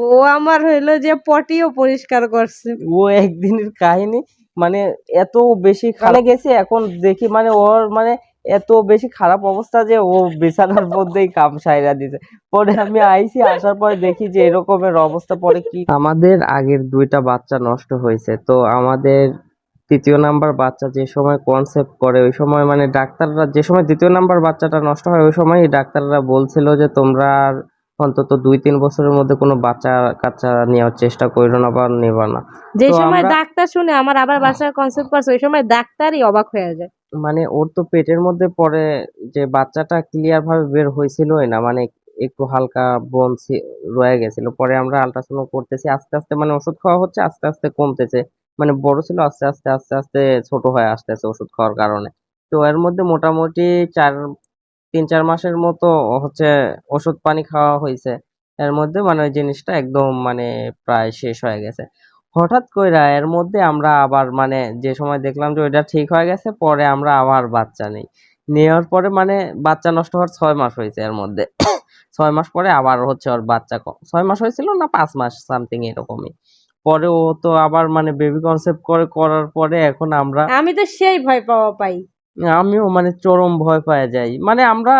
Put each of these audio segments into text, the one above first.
ও আমার হইলো যে পটিও পরিষ্কার করছে। ও একদিনের কাহিনী, মানে এত বেশি খারাপ গেছে, এখন দেখি মানে ওর মানে এত বেশি খারাপ অবস্থা যে ও বিছানার মধ্যেই কাম সাইরা দিছে। পরে আমি আইছি, আসার পরে দেখি যে এরকমের অবস্থা। পরে কি আমাদের আগের 2টা বাচ্চা নষ্ট হয়েছে, তো আমাদের 3য় নাম্বার বাচ্চা যে সময় কনসেপ্ট করে ওই সময় মানে ডাক্তাররা, যে সময় 2য় নাম্বার বাচ্চাটা নষ্ট হয় ওই সময় ডাক্তাররা বলছিল যে তোমরা আর অন্তত 2-3 বছরের মধ্যে কোনো বাচ্চা কাচ্চা নেওয়ার চেষ্টা করো না বা নেবা না। যে তো সময় আমরা ডাক্তার শুনে আমার আবার বাচ্চার কনসেপ্ট করছে ওই সময় ডাক্তারই অবাক হয়ে যায়। মানে ওর তো পেটের মধ্যে পরে যে বাচ্চাটা ক্লিয়ার ভাবে বের হয়েছিলই না, মানে একটু হালকা ব্রণ রয়ে গেছিল। পরে আমরা আল্ট্রাসাউন্ড করতেছি, আস্তে আস্তে মানে ওষুধ খাওয়া হচ্ছে, আস্তে আস্তে কমতেছে। মানে বড় ছিল, আস্তে আস্তে আস্তে আস্তে ছোট হয়ে আসতেছে ওষুধ খাওয়ার কারণে। তো এর মধ্যে মোটামুটি 3-4 মাসের মতো হচ্ছে ওষুধ পানি খাওয়া হয়েছে। এর মধ্যে মানে ওই জিনিসটা একদম মানে প্রায় শেষ হয়ে গেছে। হঠাৎ কইরা এর মধ্যে আমরা আবার মানে যে সময় দেখলাম যে ওইটা ঠিক হয়ে গেছে, পরে আমরা আবার বাচ্চা নেই। নেওয়ার পরে মানে বাচ্চা নষ্ট হওয়ার 6 মাস হয়েছে এর মধ্যে। 6 মাস পরে আবার হচ্ছে ওর বাচ্চা 6 মাস হয়েছিল না 5 মাস সামথিং এরকমই। পরে ও তো আবার মানে বেবি কনসেপ্ট করার পরে এখন আমরা, আমি তো সেই ভয় পাওয়া পাই। আমিও মানে চরম ভয় পেয়ে যাই। মানে আমরা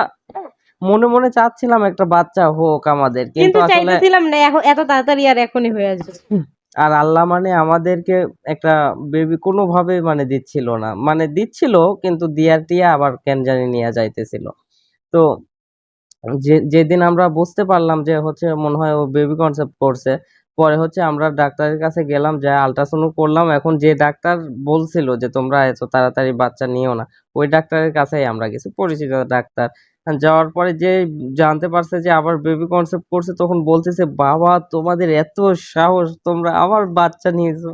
মনে মনে চাচ্ছিলাম একটা বাচ্চা হোক আমাদের, কিন্তু কিন্তু আসলে চাইতেছিলাম না এত তাড়াতাড়ি আর এখনই হয়ে যাবে। আর আল্লাহ মানে আমাদেরকে একটা বেবি কোনোভাবে মানে দিচ্ছিল না, মানে দিচ্ছিল কিন্তু দিয়ার টিয়া আবার কেন জানি নিয়ে যাইতেছিল। তো যেদিন আমরা বুঝতে পারলাম যে হচ্ছে মনে হয় ও বেবি কনসেপ্ট করছে, পরে হচ্ছে আমরা ডাক্তারের কাছে গেলাম, যা আল্ট্রাসাউন্ড করলাম। এখন যে ডাক্তার বলছিল যে তোমরা এত তাড়াতাড়ি বাচ্চা নিও না, ওই ডাক্তারের কাছেই আমরা গেছি, পরিচিত ডাক্তার। যাওয়ার পরে যে জানতে পারছে যে আবার বেবি কনসেপ্ট করছে, তখন বলতেছে বাবা তোমাদের এত সাহস, তোমরা আবার বাচ্চা নিয়েছো।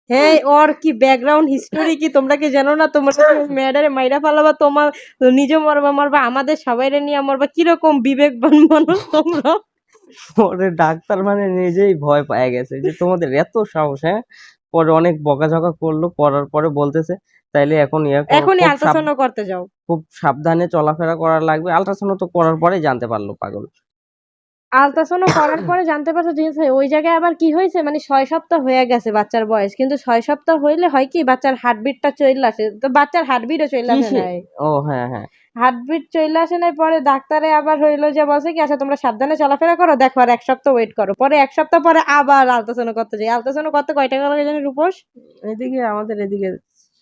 হ্যাঁ, ওর কি ব্যাকগ্রাউন্ড হিস্টোরি কি তোমরা কি জানো না? তোমরা মেয়েটারে মাইরা ফালাবা, তোমার নিজে মারবা, আমাদের সবাইরে নিয়ে মারবা। কিরকম বিবেকবান মানুষ তোমরা। পরে ডাক্তার মানে নিজেই ভয় পেয়ে গেছে যে তোমাদের এত সাহস, হ্যাঁ। পরে অনেক বকাঝকা করলো, করার পরে বলতেছে তাইলে এখন ইয়ে করো, এখনই আল্ট্রাসাউন্ড করতে যাও। খুব সাবধানে চলাফেরা করা লাগবে। আল্ট্রাসাউন্ড তো করার পরেই জানতে পারলো পাগল। আল্ট্রাসাউন্ড করার পরে জানতে পারছো জিনিস ওই জায়গায় আবার কি হয়েছে, মানে 6 সপ্তাহ হয়ে গেছে বাচ্চার বয়স, কিন্তু 6 সপ্তাহ হইলে হয় কি বাচ্চার হার্টবিটটা চলে আসে, তো বাচ্চার হার্টবিটও চলে আসে নাই। ও হ্যাঁ হ্যাঁ। হার্টবিট চলে আসে নাই, পরে ডাক্তারে আবার হইলো যে বলছে কি আচ্ছা তোমরা সাবধানে চলাফেরা করো, দেখো আর 1 সপ্তাহ ওয়েট করো। পরে 1 সপ্তাহ পরে আবার আল্ট্রাসাউন্ড করতে যাই। আল্ট্রাসাউন্ড করতে কয় টাকা লাগে জানি রূপস? এদিকে আমাদের এদিকে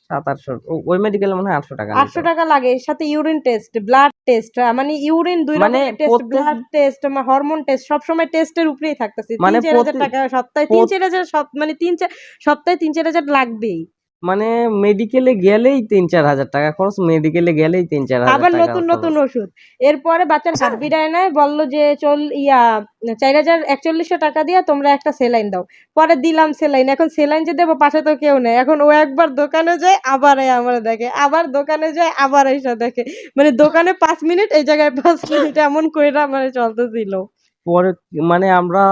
700-800, ওই মেডিকেলে মনে হয় 800 টাকা নিত। 800 টাকা লাগে, এর সাথে ইউরিন টেস্ট, ব্লাড টেস্ট, মানে ইউরিন 2 মানে রকমের test, blood test, hormone test, সবসময় টেস্টের উপরেই থাকতেছে। মানে 3-4 হাজার টাকা সপ্তাহে, 3-4 হাজার মানে 3-4 সপ্তাহে 3-4 হাজার লাগবেই। মানে মেডিকেলে গেলেই 3-4 হাজার টাকা খরচ, মেডিকেলে গেলেই 3-4 হাজার আবার টাকা নতুন নতুন খরচ। ওষুধ। এরপরে বাচ্চার হার্টবিট আয় নাই, বললো যে 4,041 টাকা দিয়ে তোমরা একটা সেলাইন দাও। পরে দিলাম সেলাইন, এখন সেলাইন যে দেবো পাশে তো কেউ নেই। এখন ও একবার দোকানে যায় আবার আমরা দেখে, আবার দোকানে যায় আবার এসে দেখে, মানে দোকানে 5 মিনিট, এই জায়গায় 5 মিনিট, এমন কইরা মানে চলতেছিল। পরে মানে আমরা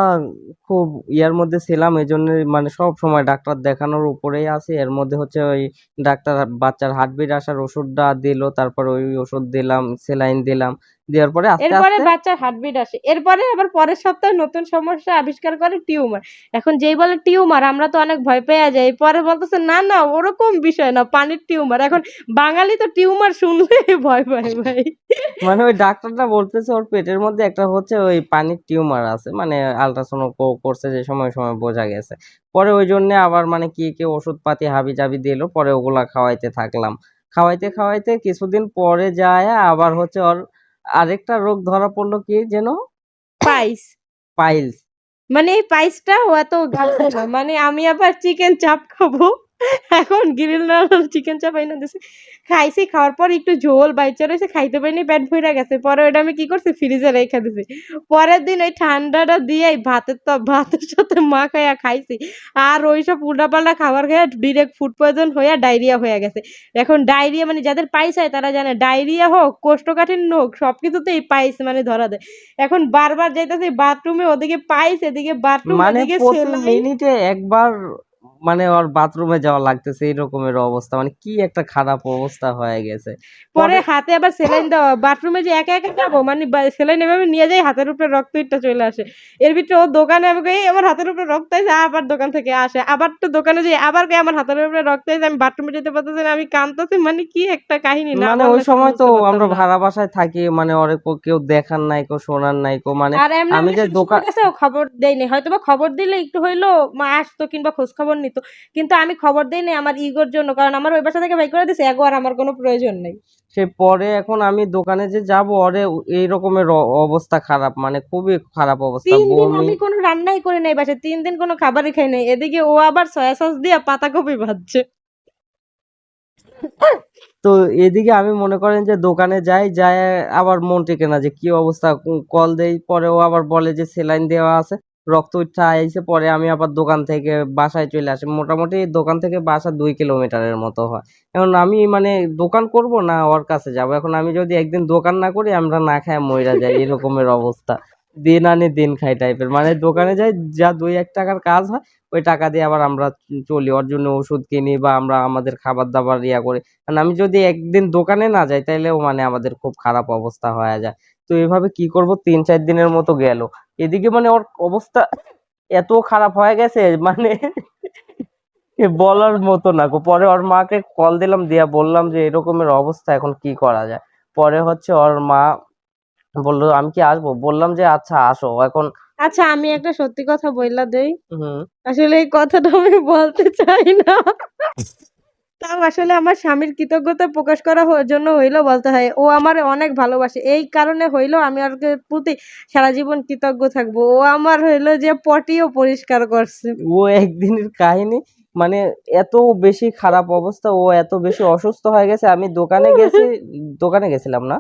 খুব ইয়ার মধ্যে ছিলাম, এই জন্য মানে সব সময় ডাক্তার দেখানোর উপরেই আছি। এর মধ্যে হচ্ছে ওই ডাক্তার বাচ্চার হার্টবিট আসার ওষুধটা দিল, তারপর ওই ওষুধ দিলাম, সেলাইন দিলাম, দেওয়ার পরে আস্তে এরপরে আস্তে বাচ্চার হার্টবিট আসে, এরপরে আবার পরের সপ্তাহে নতুন সমস্যা আবিষ্কার করে টিউমার। এখন যেই বলে টিউমার আমরা তো অনেক ভয় পেয়ে যাই, পরে বলতেছে না না ওরকম বিষয় না, পানির টিউমার। এখন বাঙালি তো টিউমার শুনলে ভয় পায় ভাই। মানে ওই ডাক্তারটা বলতেছে ওর পেটের মধ্যে একটা হচ্ছে ওই পানির টিউমার আছে, মানে আল্ট্রাসাউন্ড করছে যে সময় সময় বোঝা গেছে। পরে ওই জন্য আবার মানে কি কি ওষুধ পাতি হাবি জাবি দিল, পরে ওগুলা খাওয়াইতে থাকলাম। খাওয়াইতে খাওয়াইতে কিছুদিন পরে যায় আবার হচ্ছে ওর আরেকটা রোগ ধরা পড়লো, কি যেন, পাইস। পাইলস। মানে এই পাইসটা ও এত গালতো না, মানে আমি আবার চিকেন চাপ খাবো, এখন গ্রিল না চিকেন চাপ আইনা দিছে, খাইছি, খাওয়ার পর একটু ঝোল বাইচা রয়েছে, খাইতে পারিনি, পেট ভইরা গেছে। পরে ওটা আমি কি করছি ফ্রিজে রেখে দিছি। পরের দিন ওই ঠান্ডাটা দিয়ে ভাতের সাথে মাখাইয়া খাইছি। আর ওইসব উল্টাপাল্টা খাবার খেয়ে ডিরেক্ট ফুড পয়জন হইয়া ডায়রিয়া হয়ে গেছে। এখন ডায়রিয়া মানে যাদের পাইস হয় তারা জানে, ডায়রিয়া হোক কোষ্ঠকাঠিন্য হোক সবকিছুতেই পাইস মানে ধরা দেয়। এখন বারবার যাইতেছি বাথরুমে, ওদিকে পাইস, এদিকে বাথরুম, মানে এদিকে প্রতি সেলাই। মিনিটে একবার মানে ওর বাথরুমে যাওয়া লাগতেছে এই রকমের অবস্থা, মানে কি একটা খারাপ অবস্থা হয়ে গেছে। পরে পরে হাতে আবার সেলাইন দেওয়া, বাথরুমে যে একা একা যাবো, মানে সেলাইন এভাবে নিয়ে যাই, হাতের উপরে রক্ত ইটটা চলে আসে। এর ভিতরে ও দোকানে আমাকে এই আমার হাতের উপরে রক্ত আছে, আবার দোকান থেকে আসে, আবার তো দোকানে যাই, আবার কই আমার হাতের উপরে রক্ত আছে, আমি বাথরুমে যেতে পারতেছি না, আমি কাঁদতেছি, মানে কি একটা কাহিনী, না মানে ওই বললে সময় তো বুঝতে পারতাম আমরা না। ভাড়া বাসায় থাকি, মানে ওরে কেউ দেখার নাই, কেউ শোনার নাই, কেউ মানে আর এমনি আমি আমি যে শাশুড়ির দোকান কাছেও খবর দেইনি, হয়তো বা খবর দিলে একটু হইলো মা আসতো কিংবা খোঁজ খবর নিত, কিন্তু আমি খবর দেইনি আমার ইগোর জন্য, কারণ আমার ওই বাসা থেকে বাই করে দিছে, এগো আর আমার কোনো প্রয়োজন নেই। সে পরে এখন আমি দোকানে যে যাব ওরে এই রকমের অবস্থা খারাপ, মানে খুবই খারাপ অবস্থা, 3 দিন বমি। আমি কোনো রান্নাই করি নাই বাসায়, 3 দিন কোনো খাবারই খাই নাই, এদিকে ও আবার সয়া সস দিয়ে পাতাকপি ভাজছে। তো এদিকে আমি মনে করেন যে দোকানে যাই, যায় আবার মন টেকে না যে কি অবস্থা, কল দেই, পরে ও আবার বলে যে সেলাইন দেওয়া আছে, রক্ত উঠা আইছে, পরে আমি আবার দোকান থেকে বাসায় চলে আসি, মোটামুটি দোকান থেকে বাসা 2 কিলোমিটারের মতো হয়। এখন আমি মানে দোকান করব না ওর কাছে যাব, এখন আমি যদি একদিন দোকান না করি আমরা না খায় মইরা যাই এরকমের অবস্থা, দিন আনি দিন খাই টাইপের, মানে দোকানে যাই, যা 2-1 টাকার কাজ হয় ওই টাকা দিয়ে আবার আমরা চলি, ওর জন্য ওষুধ কিনি বা আমরা আমাদের খাবার দাবার ইয়া করি। কারণ আমি যদি একদিন দোকানে না যাই তাইলেও মানে আমাদের খুব খারাপ অবস্থা হয়ে যায়। তো এভাবে কি করব, 3-4 দিনের মতো গেল, এদিকে মানে ওর অবস্থা এত খারাপ হয়ে গেছে, মানে বলার মতো না গো। পরে ওর মাকে কল দিলাম, দিয়া বললাম যে এরকমের অবস্থা, এখন কি করা যায়। পরে হচ্ছে ওর মা বললো আমি কি আসবো, বললাম যে আচ্ছা আসো এখন। আচ্ছা, আমি একটা সত্যি কথা বইলা দেই, হুম। আসলে এই কথাটা আমি বলতে চাই না, তাও আসলে আমার স্বামীর কৃতজ্ঞতা প্রকাশ করা জন্য হইলেও বলতে হয়, ও আমার অনেক ভালোবাসে, এই কারণে হইলেও আমি ওর প্রতি সারা জীবন কৃতজ্ঞ থাকবো, ও আমার হইলো যে পটিও পরিষ্কার করছে। ও একদিনের কাহিনী, মানে এত বেশি খারাপ অবস্থা, ও এত বেশি অসুস্থ হয়ে গেছে, আমি দোকানে গেছি, দোকানে গেছিলাম না,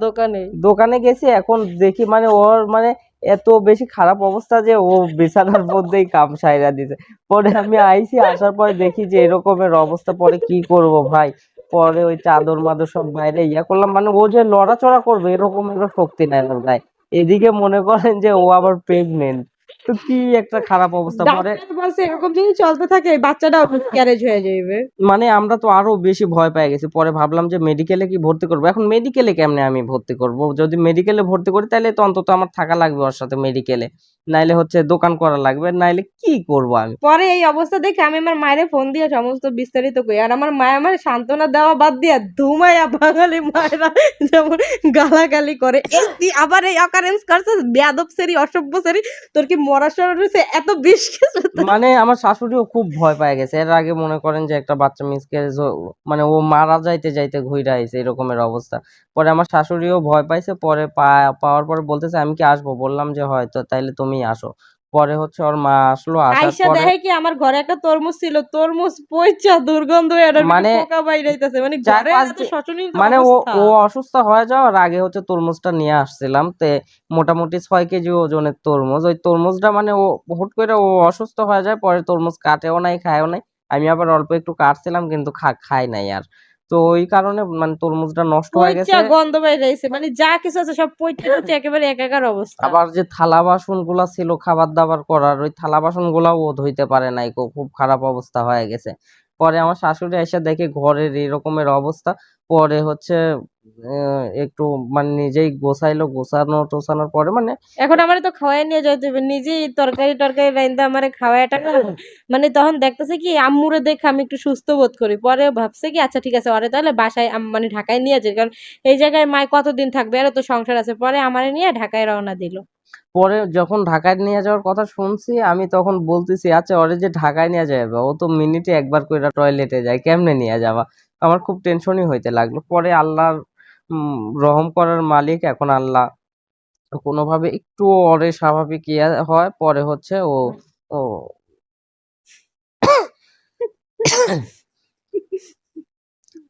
দোকানে। দোকানে গেছি, এখন দেখি মানে ওর মানে এত বেশি খারাপ অবস্থা যে ও বিছানার মধ্যেই কাম সাইরা দিছে। পরে আমি আইছি, আসার পরে দেখি যে এরকমের অবস্থা, পরে কি করব ভাই। পরে ওই চাদর মাদর সব বাইরে ইয়া করলাম, মানে ও যে লড়াচড়া করবে এরকমের শক্তি নাই ওর গায়ে। এদিকে মনে করেন যে ও আবার প্রেগনেন্ট, তো কি একটা খারাপ অবস্থা। পরে ডাক্তার বলছে এরকম যদি চলতে থাকে এই বাচ্চাটাও ক্যারেজ হয়ে যাবে। মানে আমরা তো আরো বেশি ভয় পেয়ে গেছি, পরে ভাবলাম যে মেডিকেলে কি ভর্তি করবো, এখন মেডিকেলে কেমনে আমি ভর্তি করব, যদি মেডিকেলে ভর্তি করি তাহলে তো অন্তত আমার থাকা লাগবে ওর সাথে মেডিকেলে, নাইলে হচ্ছে দোকান করা লাগবে, নাইলে কি করব আমি। পরে এই অবস্থা দেখে আমি আমার মায়ের ফোন দিয়ে সমস্ত বিস্তারিত কই, আর আমার মা আমার সান্ত্বনা দেওয়া বাদ দিয়া ধুমাইয়া বাঙালি মায়েরা যেমন গালাগালি করে, এই তুই আবার এই অকারেন্স করছিস, বেয়াদব সেরি, অসভ্য সেরি, তোর কি মরা সর হইছে, এত বিষ খেয়েছে তোর? মানে আমার শাশুড়িও খুব ভয় পেয়ে গেছে, এর আগে মনে করেন যে একটা বাচ্চা মিসক্যারেজ, মানে ও মারা যাইতে যাইতে ঘুইরা আইছে এরকমের অবস্থা। পরে আমার শাশুড়িও ভয় পাইছে, পরে পাওয়ার পরে বলতেছে আমি কি আসবো, বললাম যে হয় তো তাইলে তুমি আসো। পরে হচ্ছে ওর মা আসলো, আসার আইসা পরে দেখে কি আমার ঘরে একটা তরমুজ ছিল, তরমুজ পইচা দুর্গন্ধ, এটার ভিতরে মানে পোকা বাইরাইতেছে, মানে চার ঘরে পাঁচ এত দিন, শোচনীয় মানে ও অবস্থা। ও অসুস্থ হয়ে যাওয়ার আগে হচ্ছে তরমুজটা নিয়ে আসছিলাম, তে মোটামুটি 6 কেজি ওজনের তরমুজ, ওই তরমুজটা মানে ও হুট করে ও অসুস্থ হয়ে যায়, পরে তরমুজ কাটেও নাই খায়ও নাই। আমি আবার অল্প একটু কাটছিলাম কিন্তু খাই নাই আর। তো ওই কারণে মানে তরমুজটা নষ্ট হয়ে পইচা গেছে। গন্ধ বাইরাইছে, মানে যা কিছু আছে সব পইচা হচ্ছে, একেবারে একাকার অবস্থা। আবার যে থালা বাসন গুলা ছিল খাবার দাবার করার, ওই থালা বাসন গুলাও ও ধুইতে পারে নাই, খুব খারাপ অবস্থা হয়ে গেছে। পরে আমার শাশুড়ি এসে দেখে ঘরের এরকমের অবস্থা, পরে হচ্ছে একটু মানে নিজেই গোছাইলো, গোছানো টোছানোর পরে মানে এখন আমারে তো খাওয়াই নিয়ে যাইতে হবে, নিজেই তরকারি টরকারি রাইন্দা আমারে খাওয়াই টাকা, মানে তখন দেখতেছে কি আম্মুরে দেখে আমি একটু সুস্থ বোধ করি, পরে ভাবছে কি আচ্ছা ঠিক আছে ওরে তাহলে বাসায় মানে ঢাকায় নিয়ে যাই, কারণ এই জায়গায় মায় কতদিন থাকবে, আরো তো সংসার আছে, পরে আমারে নিয়ে ঢাকায় রওনা দিল। পরে যখন ঢাকায় নিয়ে যাওয়ার কথা শুনছি আমি তখন বলতেছি আচ্ছা ওরে যে ঢাকায় নিয়ে যাবে, ও তো মিনিটে একবার করে টয়লেটে যায়, কেমনে নিয়ে যাবা। আমার খুব টেনশনই হইতে লাগলো। পরে আল্লাহর রহম করার মালিক, এখন আল্লাহ কোনোভাবে একটু ওরে স্বাভাবিক ইয়া হয়, পরে হচ্ছে ও ও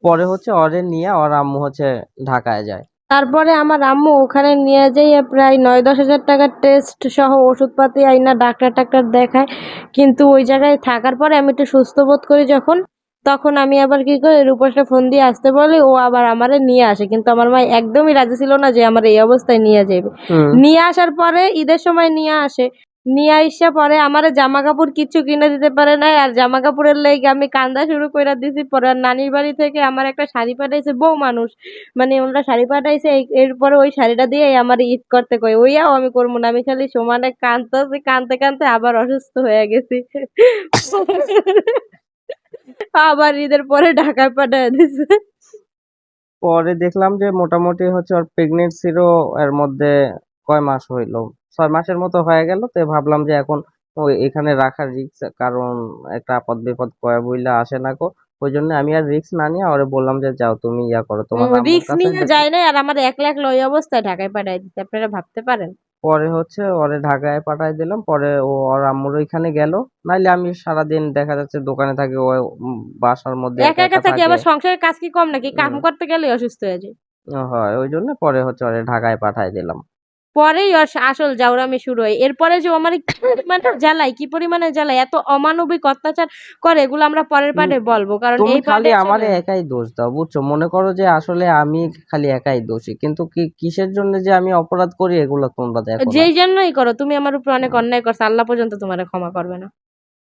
পরে হচ্ছে ওরে নিয়ে ওর আম্মু হচ্ছে ঢাকায় যায়। তারপরে আমার আম্মু ওখানে নিয়ে যেয়ে প্রায় 9-10 হাজার টাকার টেস্ট সহ ওষুধপাতি আইনা ডাক্তার টাক্তার দেখায়, কিন্তু ওই জায়গায় থাকার পরে আমি একটু সুস্থ বোধ করি যখন, তখন আমি আবার কি করি, রূপসে ফোন দিয়ে আসতে বলি, ও আবার আমারে নিয়ে আসে, কিন্তু আমার মা একদমই রাজি ছিল না যে আমার এই অবস্থায় নিয়ে যাবে। হুম। নিয়ে আসার পরে ঈদের সময় নিয়ে আসে, নিয়ে আইসা পরে আমারে জামা কাপড় কিচ্ছু কিনে দিতে পারে নাই, আর জামা কাপড়ের লাইগা আমি কান্দা শুরু কইরা দিছি। পরে আর নানির বাড়ি থেকে আমার একটা শাড়ি পাঠাইছে, বউ মানুষ মানে ওনারা শাড়ি পাঠাইছে, এরপরে ওই শাড়িটা দিয়ে আমার ঈদ করতে কই, ওইয়াও আমি করবো না, আমি খালি সমানে কান্দতেছি, কানতে কানতে আবার অসুস্থ হয়ে গেছি। আবার ঈদের পরে ঢাকায় পাঠায় দিছে। পরে দেখলাম যে মোটামুটি হচ্ছে ওর প্রেগনেন্সিরও এর মধ্যে কয় মাস হইলো, 6 মাসের মতো হয়ে গেল। তো ভাবলাম যে এখন ওই এখানে রাখার রিস্ক, কারণ একটা আপদ বিপদ কয়া বইলা আসে না গো। ওই জন্য আমি আর রিস্ক না নিয়ে ওরে বললাম যে যাও তুমি ইয়া করো তোমার আম্মুর রিক্স কাছে নিয়ে যায় নাই, আর আমার একলা একলা ওই অবস্থায় ঢাকায় পাঠায় দিতে, আপনারা ভাবতে পারেন। পরে হচ্ছে ওরে ঢাকায় পাঠাই দিলাম। পরে ও ওর আম্মুর ওইখানে গেল, নাইলে আমি সারাদিন দেখা যাচ্ছে দোকানে থাকি, ও বাসার মধ্যে একা একা একা একা থাকি, থাকে। আবার সংসারের কাজ কি কম নাকি, কাম হুম, করতে গেলে অসুস্থ হয়ে যায়। হয় ওই জন্য পরে হচ্ছে ওরে ঢাকায় পাঠাই দিলাম। পরেই ওর আসল জাউরামি শুরু হয়। এরপরে যে ও আমারে কি পরিমাণে জ্বালায়, কি পরিমাণে জ্বালায়, এত অমানবিক অত্যাচার করে, এগুলো আমরা পরের উম, পার্টে বলবো, কারণ তুমি এই খালি পার্টে আমারে আসলে একাই দোষ দাও, বুঝছো? মনে করো যে আসলে আমি খালি একাই দোষী, কিন্তু কি কিসের জন্য যে আমি অপরাধ করি এগুলো তোমরা দেখো না। যেই জন্যই করো, তুমি আমার উপর অনেক অন্যায় করছো, আল্লাহ পর্যন্ত তোমারে ক্ষমা করবে না।